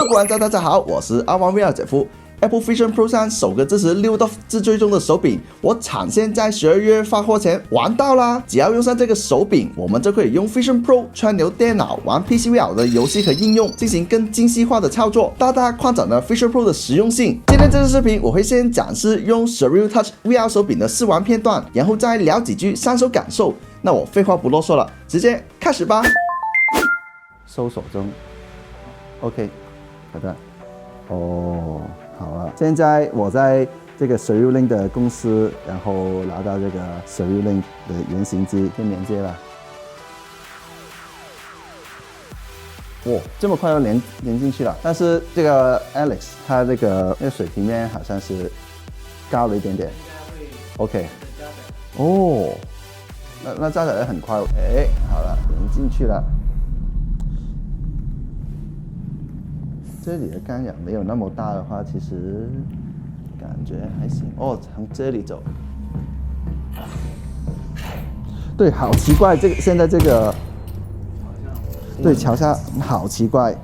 Hello， 观众大家好，我是阿汪 VR 姐夫。Apple Vision Pro 上首个支持6 DoF 自追踪的手柄，我产线在12月发货前玩到啦！只要用上这个手柄，我们就可以用 Vision Pro 串流电脑玩 PCVR 的游戏和应用，进行更精细化的操作，大大扩展了 Vision Pro 的实用性。今天这支视频我会先展示用 Surreal Touch VR 手柄的试玩片段，然后再聊几句上手感受。那我废话不啰嗦了，直接开始吧。搜索中 ，OK， 好的，哦。好了，现在我在这个 Surreal Link 的公司，然后拿到这个 Surreal Link 的原型机，先连接了。哇，这么快就连进去了！但是这个 Alex 他这个水平面好像是高了一点点。OK。哦，那加起来很快。哎，好了，连进去了。这里的干扰没有那么大的话，其实感觉还行。哦，从这里走。对，好奇怪，这个现在这个，对，桥下好奇怪。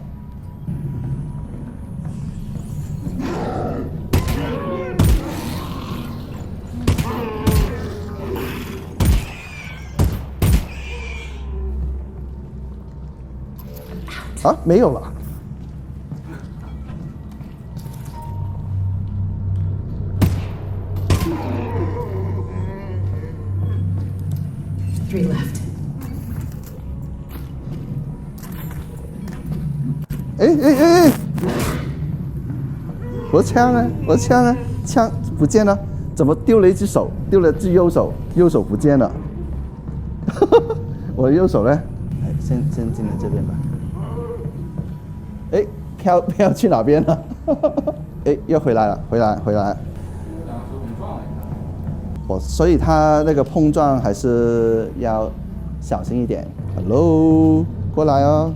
啊，没有了。3 left. 哎！我的枪呢？我的枪呢？枪不见了，怎么丢了一只手？丢了一只右手，右手不见了。我的右手呢？哎，先进来这边吧。哎，飘去哪边了？哎，又回来了，回来。所以它那个碰撞还是要小心一点。Hello， 过来哦。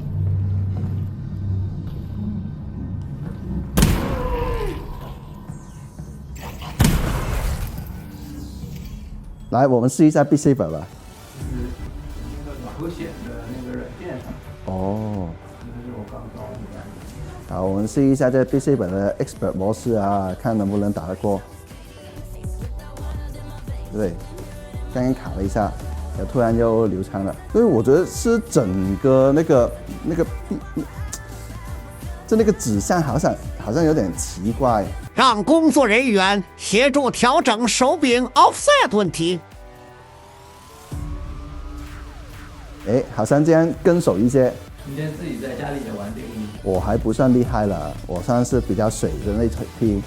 来，我们试一下 Beat Saber 吧。就是那个头显的那个软件上。哦。这是我刚装的。好，我们试一下这 Beat Saber 的 Expert 模式啊，看能不能打得过。对，刚刚卡了一下，突然又流畅了。所以我觉得是整个那个那个指向好像有点奇怪。让工作人员协助调整手柄 offset 问题。哎，好像这样跟手一些。你今天自己在家里也玩这个？我还不算厉害了，我算是比较水的那批。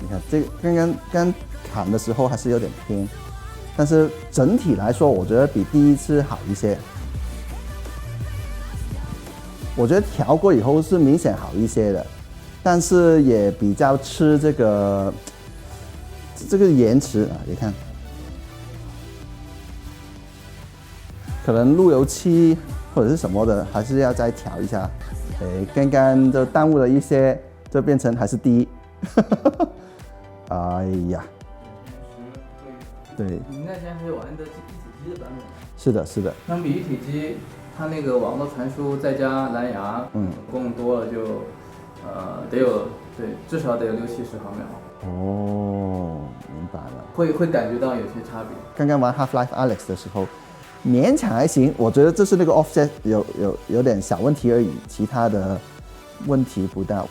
你看这个刚砍的时候还是有点偏，但是整体来说，我觉得比第一次好一些。我觉得调过以后是明显好一些的，但是也比较吃这个延迟啊，你看，可能路由器或者是什么的，还是要再调一下。哎，刚刚就耽误了一些，就变成还是第一。哎呀，对，你那现在是玩的是一体机的版本。是的。相比一体机，它那个网络传输再加蓝牙，共多了就，得有至少得有60-70毫秒。哦，明白了。会感觉到有些差别。刚刚玩 Half-Life Alex 的时候，勉强还行，我觉得这是那个 offset 有点小问题而已，其他的问题不大。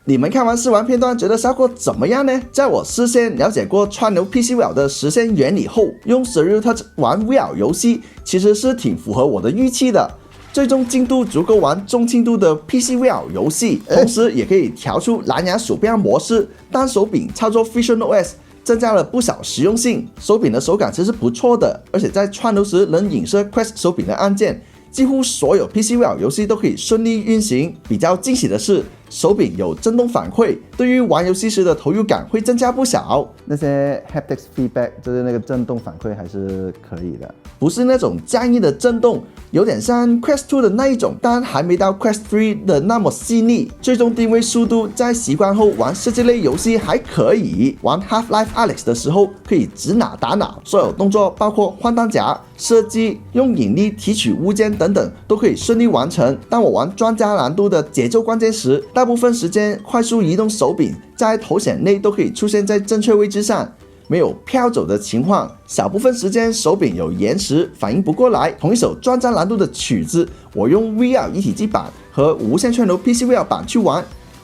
你们看完试玩片段觉得效果怎么样呢？在我事先了解过串流 PCVR 的实现原理后，用 Surreal Touch 玩 VR 游戏其实是挺符合我的预期的，最终精度足够玩中轻度的 PCVR 游戏，同时也可以调出蓝牙鼠标模式，单手柄操作 Vision OS， 增加了不少实用性。手柄的手感其实不错的，而且在串流时能影射 Quest 手柄的按键。几乎所有 PCVR 游戏都可以顺利运行。比较惊喜的是，手柄有震动反馈，对于玩游戏时的投入感会增加不少。那些 haptic feedback 就是那个震动反馈还是可以的，不是那种僵硬的震动，有点像 Quest 2的那一种，但还没到 Quest 3的那么细腻。最终定位速度在习惯后玩射击类游戏还可以，玩 Half-Life Alyx 的时候可以指哪打哪，所有动作包括换弹夹、射击、用引力提取物件等等都可以顺利完成。当我玩专家难度的节奏关键时，大部分时间快速移动手柄在头显内都可以出现在正确位置上，没有飘走的情况。小部分时间手柄有延时，反应不过来。同一首专家难度的曲子，我用 VR 一体机版和无线串流 PCVR 版去玩，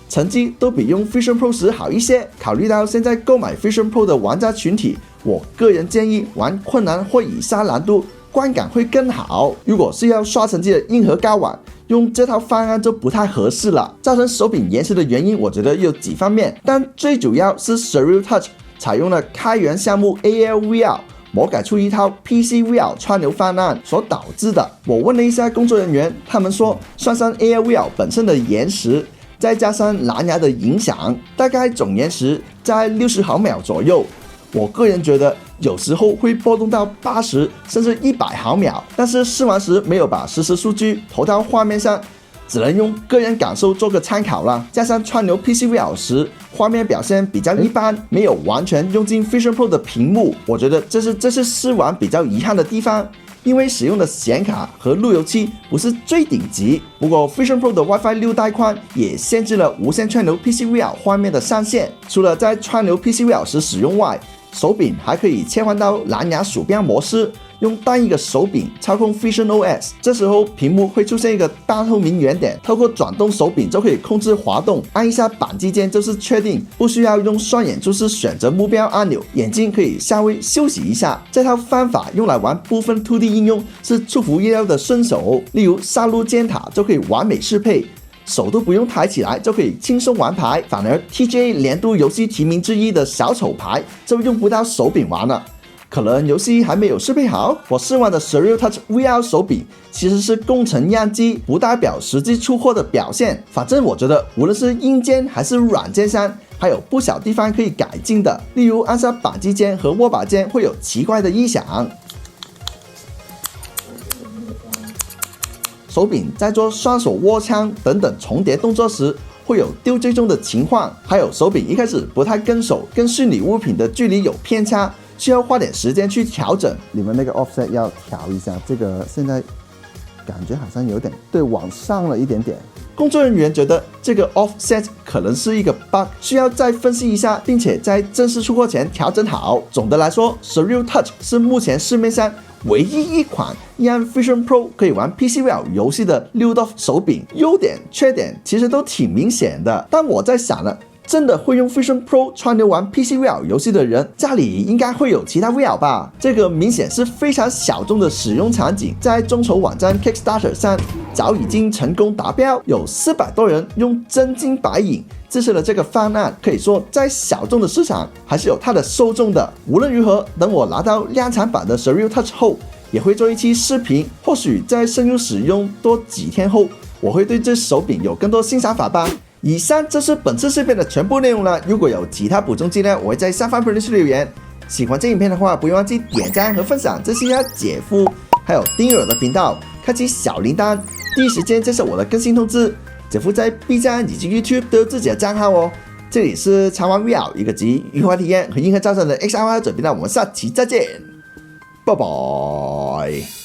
成绩都比用 Vision Pro 时好一些。考虑到现在购买 Vision Pro 的玩家群体，我个人建议玩困难或以上难度，观感会更好。如果是要刷成绩的硬核高玩，用这套方案就不太合适了。造成手柄延时的原因，我觉得有几方面，但最主要是 Surreal Touch 采用了开源项目 ALVR 魔改出一套 PCVR 串流方案所导致的。我问了一下工作人员，他们说算上 ALVR 本身的延时，再加上蓝牙的影响，大概总延时在60毫秒左右。我个人觉得有时候会波动到80甚至100毫秒，但是试玩时没有把实时数据投到画面上，只能用个人感受做个参考了。加上串流 PCVR 时，画面表现比较一般，没有完全用进 Vision Pro 的屏幕，我觉得这是试玩比较遗憾的地方。因为使用的显卡和路由器不是最顶级，不过 Vision Pro 的 WiFi 6带宽也限制了无线串流 PCVR 画面的上限。除了在串流 PCVR 时使用外，手柄还可以切换到蓝牙鼠标模式，用单一个手柄操控 Vision OS。这时候屏幕会出现一个半透明圆点，透过转动手柄就可以控制滑动，按一下扳机键就是确定，不需要用双眼注视选择目标按钮，眼睛可以稍微休息一下。这套方法用来玩部分 2D 应用是出乎意料的顺手，例如杀戮尖塔就可以完美适配，手都不用抬起来就可以轻松玩牌。反而 TGA 年度游戏提名之一的小丑牌就用不到手柄玩了，可能游戏还没有适配好。我试玩的 Surreal Touch VR 手柄其实是工程样机，不代表实际出货的表现。反正我觉得无论是硬件还是软件上，还有不少地方可以改进的，例如按下扳机键和握把键会有奇怪的异响，手柄在做双手握枪等等重叠动作时会有丢追踪的情况，还有手柄一开始不太跟手，跟虚拟物品的距离有偏差，需要花点时间去调整。你们那个 offset 要调一下，这个现在感觉好像有点对往上了一点点。工作人员觉得这个 offset 可能是一个 bug， 需要再分析一下，并且在正式出货前调整好。总的来说 Surreal Touch 是目前市面上唯一一款让 Vision Pro 可以玩 PCVR 游戏的6DoF 手柄。优点缺点其实都挺明显的，但我在想了，真的会用 Vision Pro 串流玩 PCVR 游戏的人，家里应该会有其他 VR 吧？这个明显是非常小众的使用场景，在众筹网站 Kickstarter 上早已经成功达标，有400多人用真金白银支持了这个方案。可以说在小众的市场还是有它的受众的。无论如何，等我拿到量产版的 Surreal Touch 后，也会做一期视频，或许在深入使用多几天后，我会对这手柄有更多新想法吧。以上就是本次视频的全部内容了。如果有其他补充资料，我会在下方评论区留言。喜欢这影片的话，不要忘记点赞和分享，这是要姐夫，还有订阅我的频道，开启小铃铛，第一时间接受我的更新通知。姐夫在 B 站以及 YouTube 都有自己的账号哦。这里是长玩 VR， 一个集愉快体验和硬核招生的 XR 者频道，我们下期再见，拜拜。